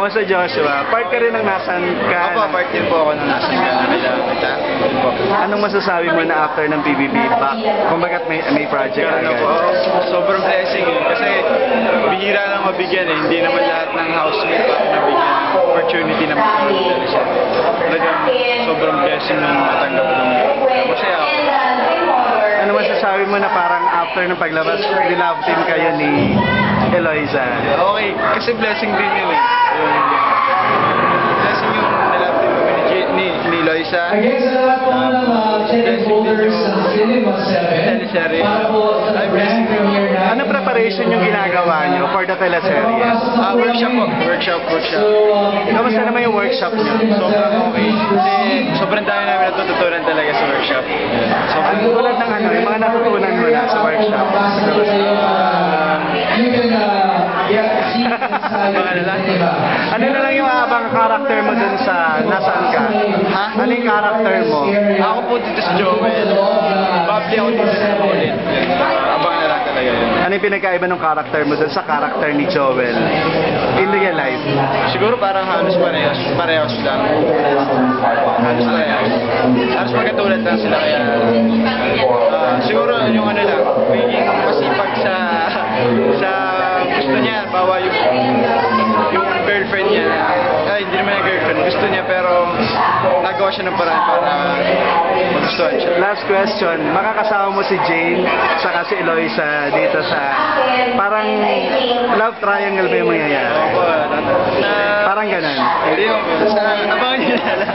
Kamusta Joshua? Part ka rin ng Nasan ka? Opo, part din po ako ng Nasan ka. Anong masasabi mo na after ng PBB back? Kung bakit may project ka Ano po, sobrang blessing eh. Kasi bihira lang mabigyan eh. Hindi naman lahat ng housemate pa nabigyan ng opportunity na magkaroon siya. Talagang sobrang blessing na matanggap ko. Masaya ako. Ano masasabi mo na parang after ng paglabas, nilove team kayo ni Eloisa? Okay, kasi blessing din yun eh. Blessing yung nilove team kami ni Eloisa. Blessing din yung teleserye. Ay, blessing din yung Ano preparation yung ginagawa nyo for the teleserye? workshop po. Workshop. Kamusta naman yung workshop nyo? Sobrang okay. Kasi sobrang dami namin natututunan talaga sa workshop. Ang tulad ng ano, yung mga natutunan mo na sa workshop. Ano na lang yung abang karakter mo dun sa Nasaan Ka? Ha? Ano yung karakter mo? Ako po dito si Joel. Babli ako dito sa ulit. Abang na lang talaga yun. Ano yung pinagkaiba ng karakter mo dun sa karakter ni Joel? In real life? Siguro parang halos parehas lang. Halos parehas. Halos magkatulad lang sila kaya siguro yung ano lang, magiging masipag sa gusto niya, bawa yung girlfriend niya. Ay, hindi naman yung girlfriend, gusto niya pero nagawa siya ng paraan para magustuhan siya. Last question, makakasama mo si Jane saka si Eloisa dito sa parang love triangle ba yung mangyayari? Opo, Parang ganun. Hindi mo, abangan niyo na lang.